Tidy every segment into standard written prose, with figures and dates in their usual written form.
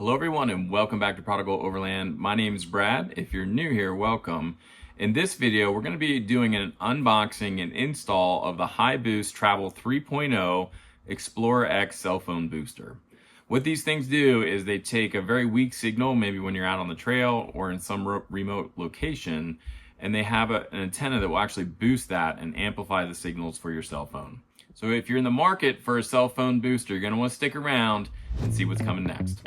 Hello everyone and welcome back to Prodigal Overland. My name is Brad. If you're new here, welcome. In this video, we're going to be doing an unboxing and install of the HiBoost Travel 3.0 ExplorerX Cell Phone Booster. What these things do is they take a very weak signal, maybe when you're out on the trail or in some remote location, and they have an antenna that will actually boost that and amplify the signals for your cell phone. So if you're in the market for a cell phone booster, you're going to want to stick around and see what's coming next.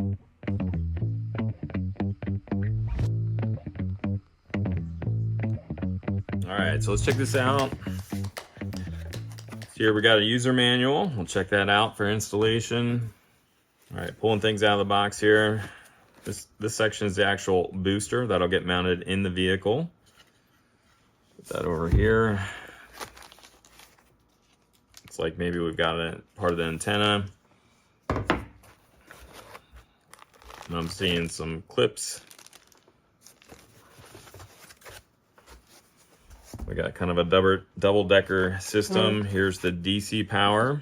All right, so let's check this out. So here we got a user manual. We'll check that out for installation. All right, pulling things out of the box here. This section is the actual booster that'll get mounted in the vehicle. Put that over here. It's like maybe we've got a part of the antenna. And I'm seeing some clips. We got kind of a double-decker system. Here's the DC power.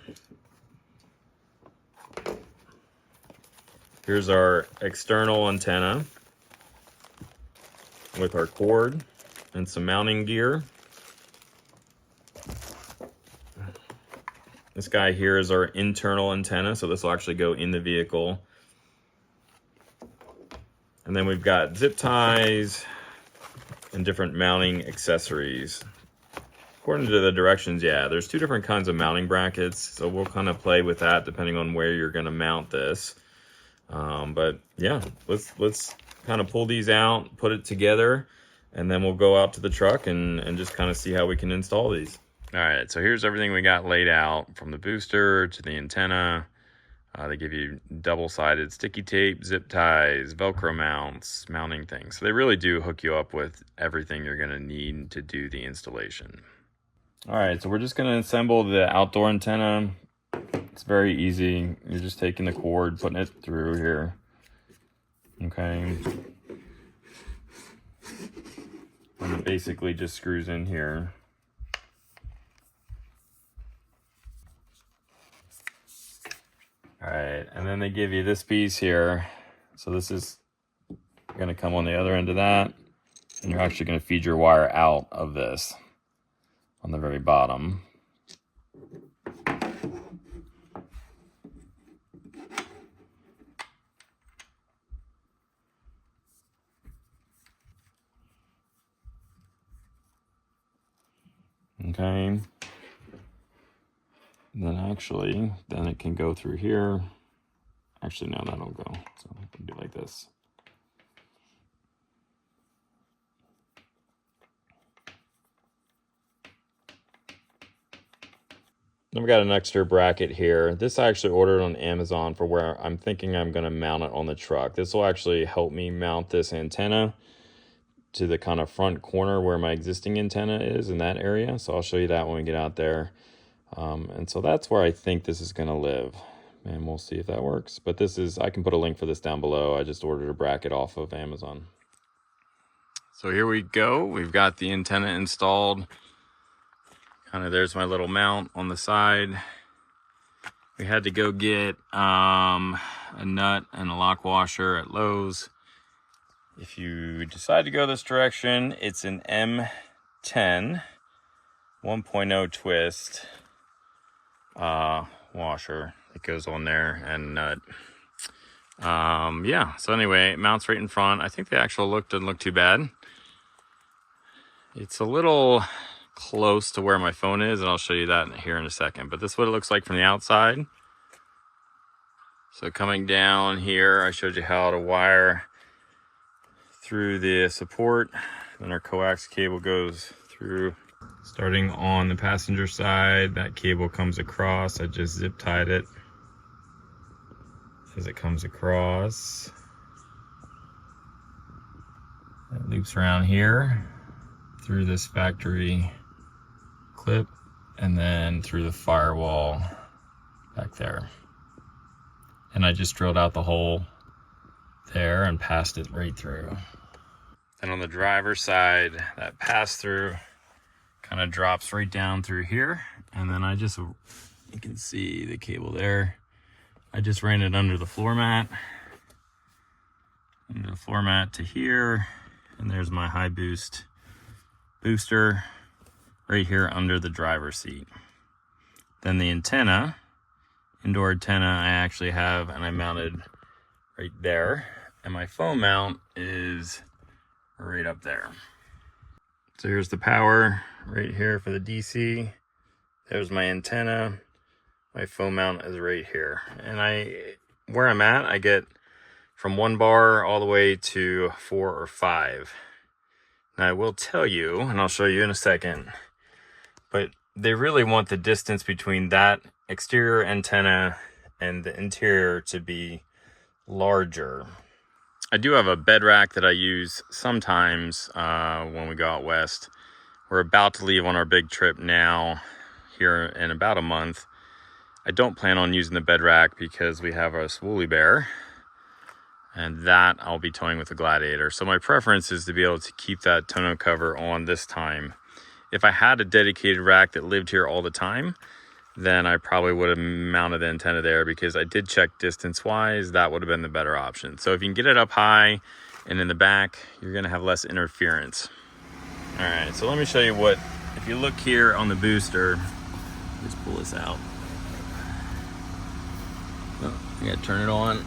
Here's our external antenna with our cord and some mounting gear. This guy here is our internal antenna, so this will actually go in the vehicle. And then we've got zip ties and different mounting accessories. According to the directions, yeah, there's two different kinds of mounting brackets, so we'll kind of play with that depending on where you're going to mount this. But yeah, let's kind of pull these out, put it together, and then we'll go out to the truck and just kind of see how we can install these. All right, so here's everything we got laid out, from the booster to the antenna. They give you double-sided sticky tape, zip ties, Velcro mounts, mounting things. So they really do hook you up with everything you're gonna need to do the installation. All right, so we're just gonna assemble the outdoor antenna. It's very easy. You're just taking the cord, putting it through here. Okay. And it basically just screws in here. All right, and then they give you this piece here. So this is gonna come on the other end of that, and you're actually gonna feed your wire out of this on the very bottom. Okay. And then then it can go through here. Actually, no, that'll go. So it can be like this. Then we got an extra bracket here. This I actually ordered on Amazon for where I'm thinking I'm gonna mount it on the truck. This will actually help me mount this antenna to the kind of front corner where my existing antenna is, in that area. So I'll show you that when we get out there. And so that's where I think this is gonna live, and we'll see if that works. But this is, I can put a link for this down below. I just ordered a bracket off of Amazon. So here we go. We've got the antenna installed. Kind of, there's my little mount on the side. We had to go get a nut and a lock washer at Lowe's. If you decide to go this direction, it's an M10 1.0 twist washer that goes on there, and nut. Yeah, so anyway, it mounts right in front. I think the actual look doesn't look too bad. It's a little close to where my phone is, and I'll show you that here in a second. But this is what it looks like from the outside. So coming down here, I showed you how to wire through the support. Then our coax cable goes through. Starting on the passenger side, that cable comes across. I just zip tied it as it comes across. It loops around here through this factory clip, and then through the firewall back there. And I just drilled out the hole there and passed it right through. Then on the driver's side, that pass through kind of drops right down through here, and then you can see the cable there. I just ran it under the floor mat I'm going to format to here, and there's my HiBoost booster right here under the driver's seat. Then the antenna, indoor antenna, I actually have, and I mounted right there, and my phone mount is right up there. So here's the power right here for the DC. There's my antenna. My phone mount is right here. And where I'm at, I get from 1 bar all the way to 4 or 5. Now I will tell you, and I'll show you in a second, but they really want the distance between that exterior antenna and the interior to be larger. I do have a bed rack that I use sometimes when we go out west. We're about to leave on our big trip now, here in about a month. I don't plan on using the bed rack because we have a woolly bear, and that I'll be towing with a Gladiator. So my preference is to be able to keep that tonneau cover on this time. If I had a dedicated rack that lived here all the time, then I probably would have mounted the antenna there, because I did check distance-wise, that would have been the better option. So if you can get it up high and in the back, you're gonna have less interference. All right, so let me show you what, if you look here on the booster, just pull this out. Oh, I gotta turn it on.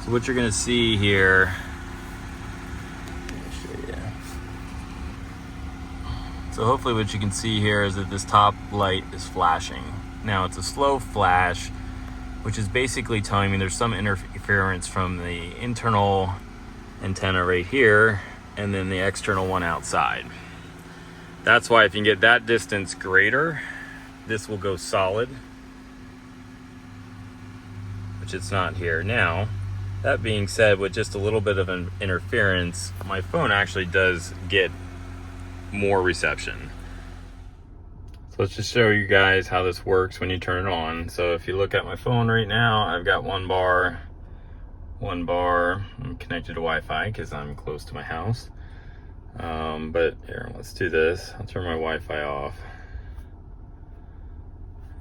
So what you're gonna see here, so hopefully what you can see here is that this top light is flashing. Now it's a slow flash, which is basically telling me there's some interference from the internal antenna right here and then the external one outside. That's why if you can get that distance greater, this will go solid, which it's not here. Now, that being said, with just a little bit of an interference, my phone actually does get more reception. So let's just show you guys how this works when you turn it on. So if you look at my phone right now, I've got 1 bar. I'm connected to Wi-Fi because I'm close to my house. But here, let's do this. I'll turn my Wi-Fi off,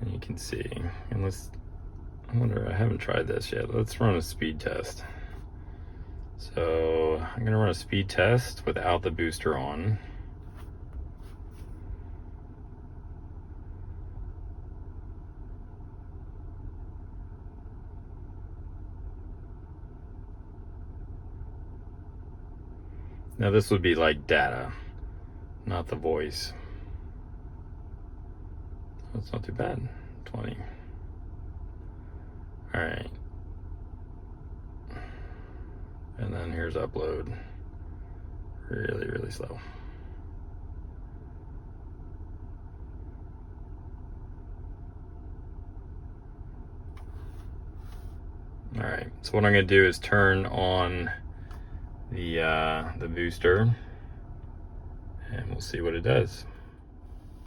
and you can see. And I wonder, I haven't tried this yet. Let's run a speed test. So I'm gonna run a speed test without the booster on. Now this would be like data, not the voice. That's not too bad, 20. All right. And then here's upload. Really, really slow. All right, so what I'm gonna do is turn on the booster, and we'll see what it does.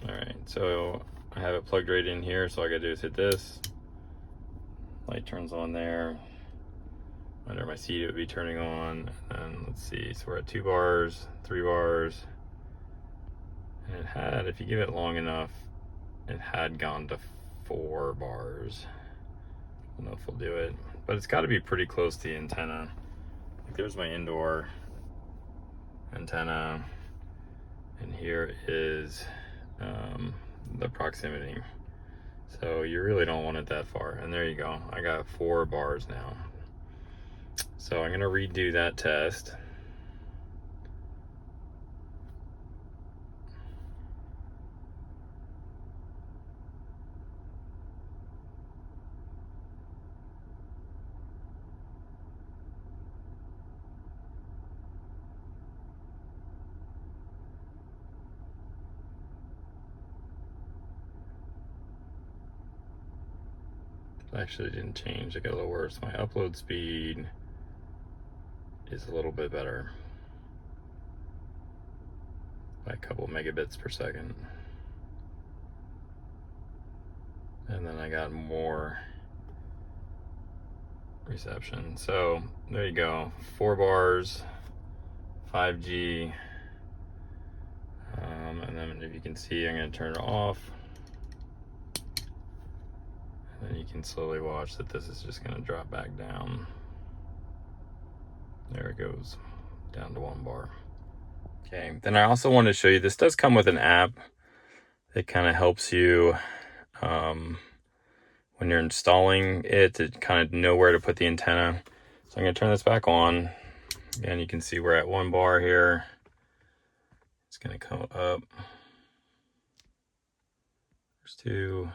All right, so I have it plugged right in here, so all I gotta do is hit this. Light turns on there. Under my seat it would be turning on, and let's see, so we're at 2 bars, 3 bars, and it had, if you give it long enough, it had gone to 4 bars. I don't know if we'll do it, but it's got to be pretty close to the antenna. Like, there's my indoor antenna, and here is the proximity. So you really don't want it that far. And there you go, I got 4 bars now. So I'm gonna redo that test. Actually didn't change, it got a little worse. My upload speed is a little bit better by a couple megabits per second. And then I got more reception. So there you go, 4 bars, 5G. And then if you can see, I'm gonna turn it off. And you can slowly watch that this is just going to drop back down. There it goes, down to 1 bar. Okay, then I also want to show you, this does come with an app that kind of helps you when you're installing it to kind of know where to put the antenna. So I'm going to turn this back on. Again, you can see we're at 1 bar here. It's going to come up. There's 2,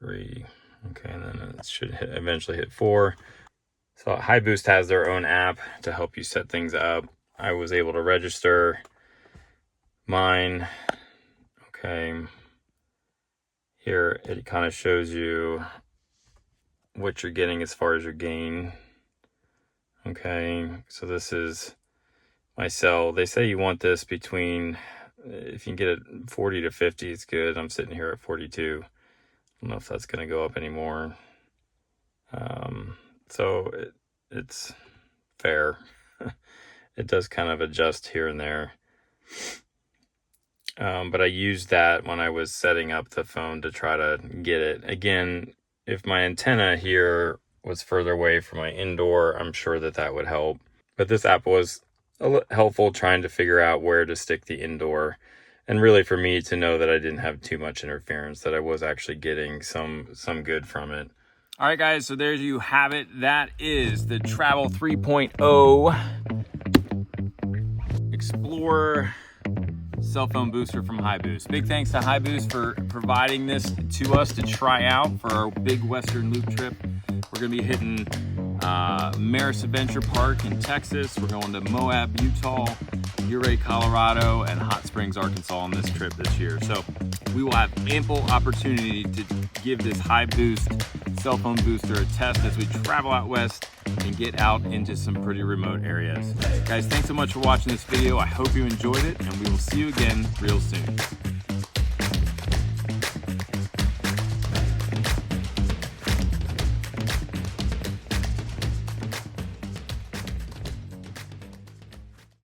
3. Okay, and then it should eventually hit 4. So HiBoost has their own app to help you set things up. I was able to register mine. Okay. Here it kind of shows you what you're getting as far as your gain. Okay, so this is my cell. They say you want this between, if you can get it 40 to 50, it's good. I'm sitting here at 42. I don't know if that's going to go up anymore. So it's fair. It does kind of adjust here and there. But I used that when I was setting up the phone to try to get it. Again, if my antenna here was further away from my indoor, I'm sure that that would help. But this app was helpful trying to figure out where to stick the indoor. And really for me to know that I didn't have too much interference, that I was actually getting some good from it. All right, guys, so there you have it. That is the Travel 3.0 Explorer Cell Phone Booster from HiBoost. Big thanks to HiBoost for providing this to us to try out for our big Western Loop trip. We're going to be hitting Maris Adventure Park in Texas. We're going to Moab, Utah, Ouray, Colorado, and Hot Springs, Arkansas on this trip this year. So we will have ample opportunity to give this HiBoost cell phone booster a test as we travel out west and get out into some pretty remote areas. Guys, thanks so much for watching this video. I hope you enjoyed it, and we will see you again real soon.